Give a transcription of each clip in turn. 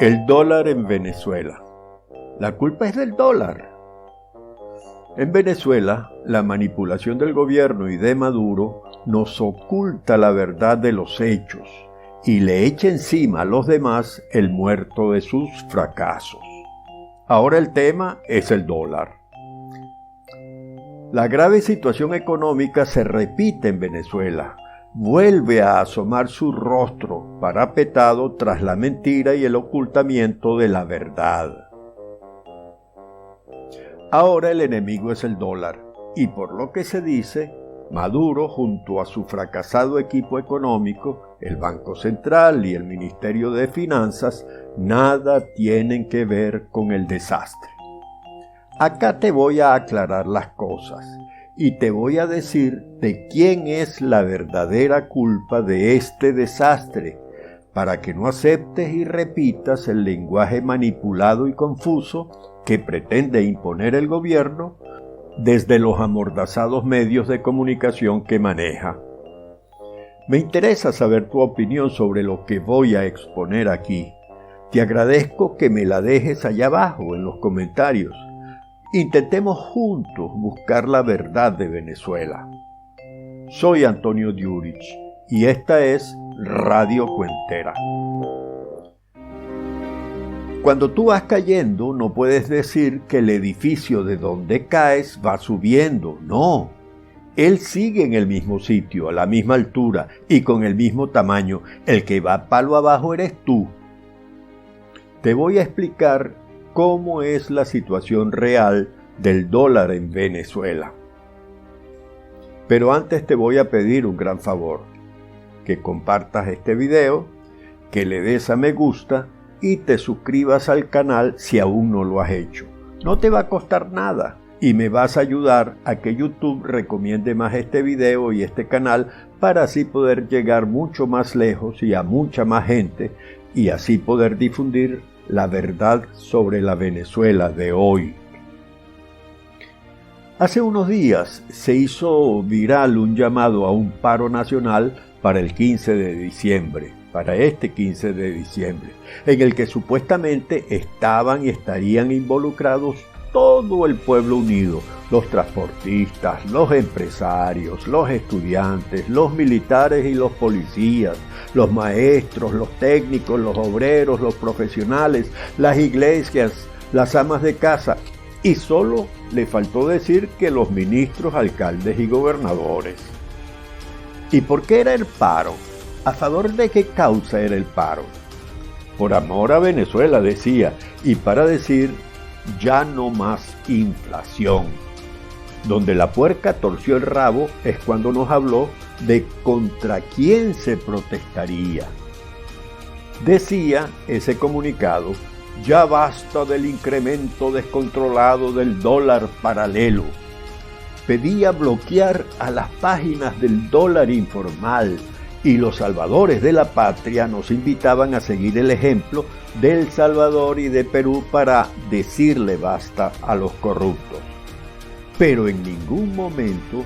El dólar en Venezuela. La culpa es del dólar. En Venezuela, la manipulación del gobierno y de Maduro nos oculta la verdad de los hechos y le echa encima a los demás el muerto de sus fracasos. Ahora el tema es el dólar. La grave situación económica se repite en Venezuela. Vuelve a asomar su rostro parapetado tras la mentira y el ocultamiento de la verdad. Ahora el enemigo es el dólar, y por lo que se dice, Maduro, junto a su fracasado equipo económico, el Banco Central y el Ministerio de Finanzas, nada tienen que ver con el desastre. Acá te voy a aclarar las cosas. Y te voy a decir de quién es la verdadera culpa de este desastre, para que no aceptes y repitas el lenguaje manipulado y confuso que pretende imponer el gobierno desde los amordazados medios de comunicación que maneja. Me interesa saber tu opinión sobre lo que voy a exponer aquí. Te agradezco que me la dejes allá abajo en los comentarios. Intentemos juntos buscar la verdad de Venezuela. Soy Antonio Diurich y esta es Radio Cuentera. Cuando tú vas cayendo, no puedes decir que el edificio de donde caes va subiendo. No, él sigue en el mismo sitio, a la misma altura y con el mismo tamaño. El que va palo abajo eres tú. Te voy a explicar cómo es la situación real del dólar en Venezuela. Pero antes te voy a pedir un gran favor, que compartas este video, que le des a me gusta y te suscribas al canal si aún no lo has hecho. No te va a costar nada y me vas a ayudar a que YouTube recomiende más este video y este canal para así poder llegar mucho más lejos y a mucha más gente y así poder difundir la verdad sobre la Venezuela de hoy. Hace unos días se hizo viral un llamado a un paro nacional para el 15 de diciembre, para este 15 de diciembre, en el que supuestamente estaban y estarían involucrados todo el pueblo unido, los transportistas, los empresarios, los estudiantes, los militares y los policías, los maestros, los técnicos, los obreros, los profesionales, las iglesias, las amas de casa, y solo le faltó decir que los ministros, alcaldes y gobernadores. ¿Y por qué era el paro? ¿A favor de qué causa era el paro? Por amor a Venezuela, decía, y para decir ya no más inflación. Donde la puerca torció el rabo es cuando nos habló de contra quién se protestaría. Decía ese comunicado, ya basta del incremento descontrolado del dólar paralelo. Pedía bloquear a las páginas del dólar informal y los salvadores de la patria nos invitaban a seguir el ejemplo de El Salvador y de Perú para decirle basta a los corruptos. Pero en ningún momento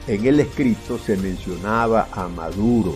en el escrito se mencionaba a Maduro,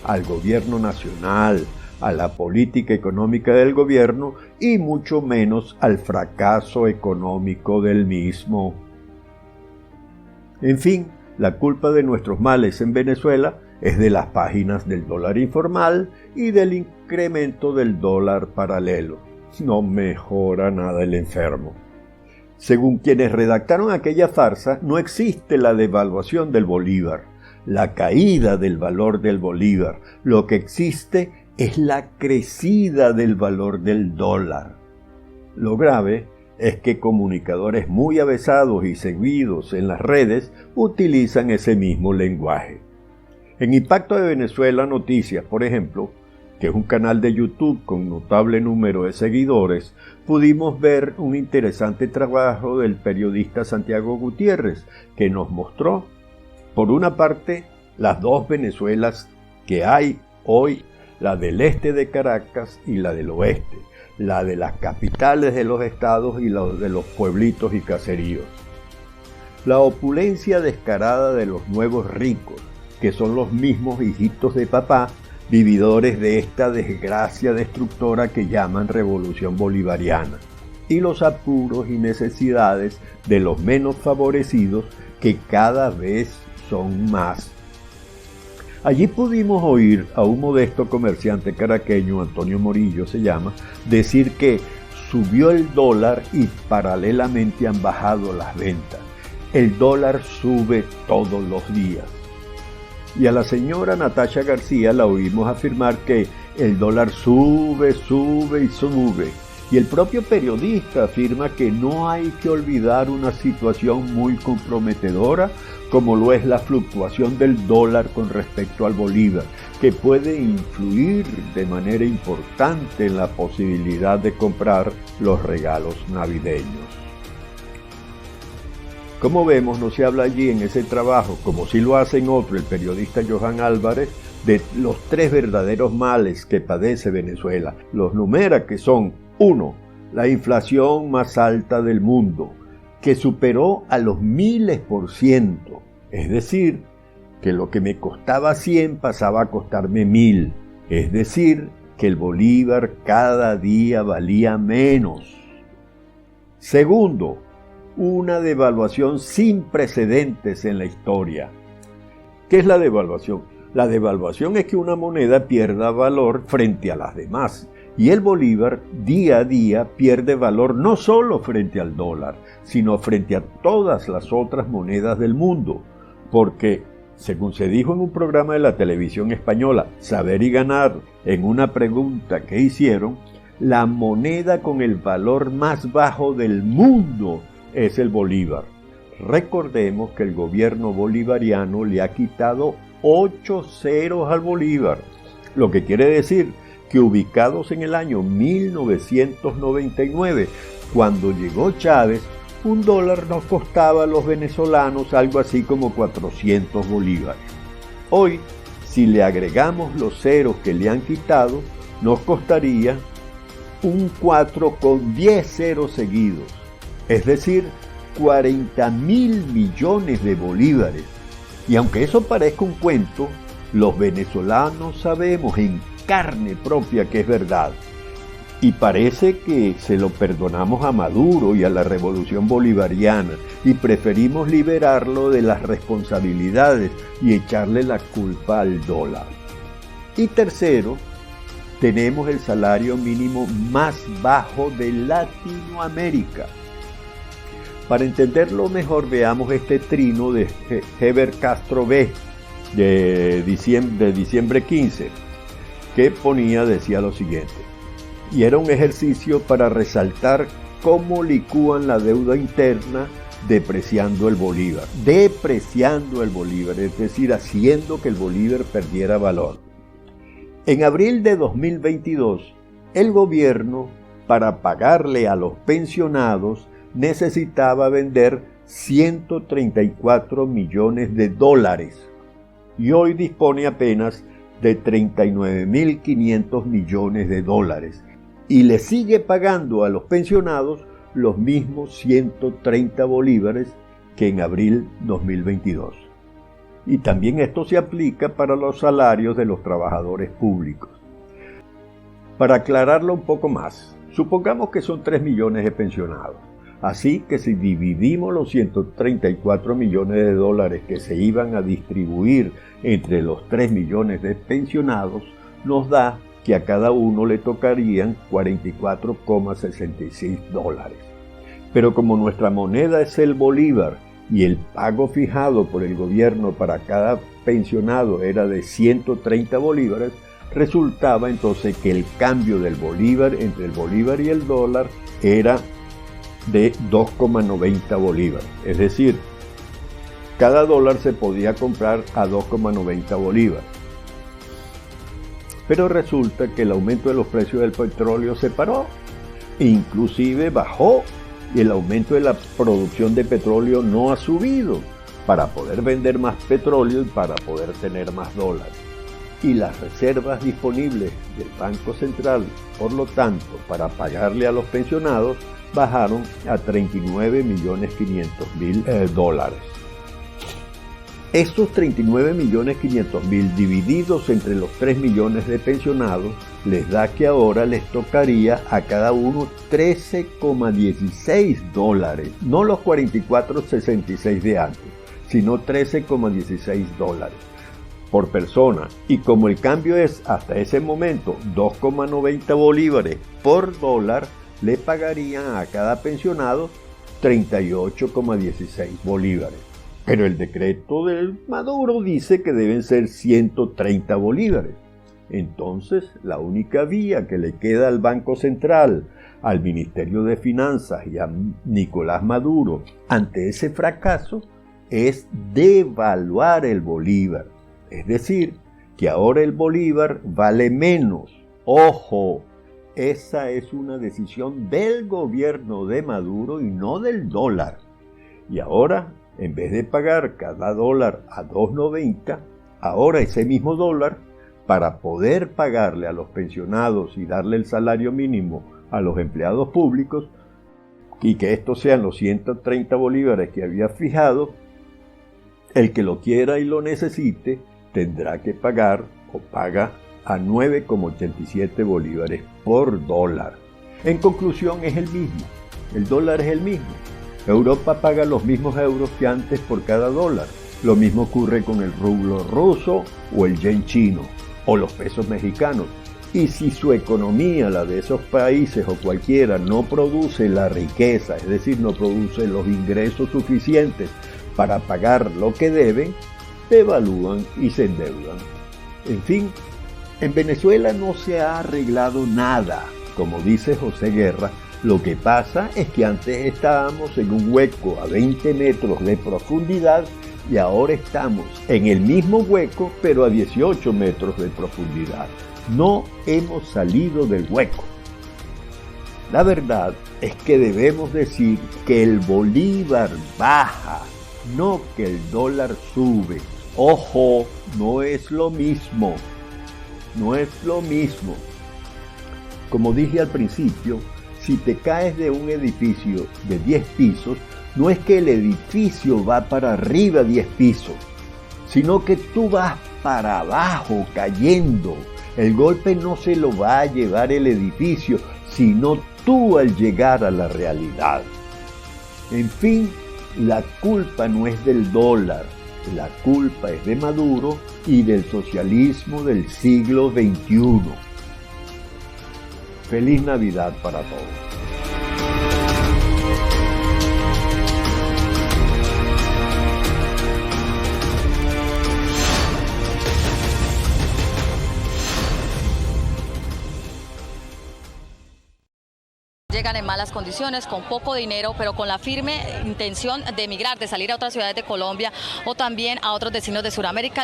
al gobierno nacional, a la política económica del gobierno y mucho menos al fracaso económico del mismo. En fin, la culpa de nuestros males en Venezuela es de las páginas del dólar informal y del incremento del dólar paralelo. No mejora nada el enfermo. Según quienes redactaron aquella farsa, no existe la devaluación del bolívar, la caída del valor del bolívar. Lo que existe es la crecida del valor del dólar. Lo grave es que comunicadores muy avesados y seguidos en las redes utilizan ese mismo lenguaje. En Impacto de Venezuela Noticias, por ejemplo, que es un canal de YouTube con notable número de seguidores, pudimos ver un interesante trabajo del periodista Santiago Gutiérrez, que nos mostró, por una parte, las dos Venezuelas que hay hoy, la del este de Caracas y la del oeste, la de las capitales de los estados y la de los pueblitos y caseríos. La opulencia descarada de los nuevos ricos, que son los mismos hijitos de papá, vividores de esta desgracia destructora que llaman revolución bolivariana, y los apuros y necesidades de los menos favorecidos, que cada vez son más. Allí pudimos oír a un modesto comerciante caraqueño, Antonio Morillo se llama, decir que subió el dólar y paralelamente han bajado las ventas. El dólar sube todos los días. Y a la señora Natasha García la oímos afirmar que el dólar sube, sube y sube. Y el propio periodista afirma que no hay que olvidar una situación muy comprometedora como lo es la fluctuación del dólar con respecto al bolívar, que puede influir de manera importante en la posibilidad de comprar los regalos navideños. Como vemos, no se habla allí en ese trabajo, como sí lo hace en otro el periodista Johan Álvarez, de los tres verdaderos males que padece Venezuela. Los numera, que son: 1. La inflación más alta del mundo, que superó a los 1000%. Es decir, que lo que me costaba 100 pasaba a costarme 1000. Es decir, que el bolívar cada día valía menos. 2. Una devaluación sin precedentes en la historia. ¿Qué es la devaluación? La devaluación es que una moneda pierda valor frente a las demás. Y el bolívar día a día pierde valor no solo frente al dólar, sino frente a todas las otras monedas del mundo. Porque, según se dijo en un programa de la televisión española, Saber y Ganar, en una pregunta que hicieron, la moneda con el valor más bajo del mundo es el bolívar. Recordemos que el gobierno bolivariano le ha quitado 8 ceros al bolívar, lo que quiere decir que ubicados en el año 1999, cuando llegó Chávez, un dólar nos costaba a los venezolanos algo así como 400 bolívares. Hoy, si le agregamos los ceros que le han quitado, nos costaría un 4 con 10 ceros seguidos, es decir, 40.000 millones de bolívares. Y aunque eso parezca un cuento, los venezolanos sabemos en carne propia que es verdad. Y parece que se lo perdonamos a Maduro y a la revolución bolivariana y preferimos liberarlo de las responsabilidades y echarle la culpa al dólar. Y 3, tenemos el salario mínimo más bajo de Latinoamérica. Para entenderlo mejor, veamos este trino de Heber Castro B de diciembre 15, que decía lo siguiente: y era un ejercicio para resaltar cómo licúan la deuda interna depreciando el bolívar, es decir, haciendo que el bolívar perdiera valor. En abril de 2022, el gobierno, para pagarle a los pensionados, necesitaba vender 134 millones de dólares y hoy dispone apenas de 39.500 millones de dólares y le sigue pagando a los pensionados los mismos 130 bolívares que en abril 2022. Y también esto se aplica para los salarios de los trabajadores públicos. Para aclararlo un poco más, supongamos que son 3 millones de pensionados. Así que si dividimos los 134 millones de dólares que se iban a distribuir entre los 3 millones de pensionados, nos da que a cada uno le tocarían 44,66 dólares. Pero como nuestra moneda es el bolívar y el pago fijado por el gobierno para cada pensionado era de 130 bolívares, resultaba entonces que el cambio del bolívar entre el bolívar y el dólar era de 2,90 bolívares. Es decir, cada dólar se podía comprar a 2,90 bolívares. Pero resulta que el aumento de los precios del petróleo se paró, e inclusive bajó, y el aumento de la producción de petróleo no ha subido para poder vender más petróleo y para poder tener más dólares. Y las reservas disponibles del Banco Central, por lo tanto, para pagarle a los pensionados, bajaron a 39.500.000 dólares. Estos 39.500.000 divididos entre los 3 millones de pensionados les da que ahora les tocaría a cada uno $13,16, no los 44,66 de antes, sino $13,16 por persona. Y como el cambio es hasta ese momento 2,90 bolívares por dólar, le pagarían a cada pensionado 38,16 bolívares. Pero el decreto del Maduro dice que deben ser 130 bolívares. Entonces, la única vía que le queda al Banco Central, al Ministerio de Finanzas y a Nicolás Maduro ante ese fracaso es devaluar el bolívar. Es decir, que ahora el bolívar vale menos. ¡Ojo! Esa es una decisión del gobierno de Maduro y no del dólar. Y ahora, en vez de pagar cada dólar a 2.90, ahora ese mismo dólar, para poder pagarle a los pensionados y darle el salario mínimo a los empleados públicos, y que estos sean los 130 bolívares que había fijado, el que lo quiera y lo necesite tendrá que pagar o paga a 9,87 bolívares por dólar. En conclusión, es el mismo. El dólar es el mismo. Europa paga los mismos euros que antes por cada dólar. Lo mismo ocurre con el rublo ruso o el yen chino o los pesos mexicanos. Y si su economía, la de esos países o cualquiera, no produce la riqueza, es decir, no produce los ingresos suficientes para pagar lo que deben, devalúan y se endeudan. En fin, en Venezuela no se ha arreglado nada. Como dice José Guerra, lo que pasa es que antes estábamos en un hueco a 20 metros de profundidad y ahora estamos en el mismo hueco pero a 18 metros de profundidad. No hemos salido del hueco. La verdad es que debemos decir que el bolívar baja, no que el dólar sube. ¡Ojo! No es lo mismo. No es lo mismo. Como dije al principio, si te caes de un edificio de 10 pisos, no es que el edificio va para arriba 10 pisos, sino que tú vas para abajo cayendo. El golpe no se lo va a llevar el edificio, sino tú al llegar a la realidad. En fin, la culpa no es del dólar, la culpa es de Maduro y del socialismo del siglo XXI. Feliz Navidad para todos. Llegan en malas condiciones, con poco dinero, pero con la firme intención de emigrar, de salir a otras ciudades de Colombia o también a otros destinos de Sudamérica.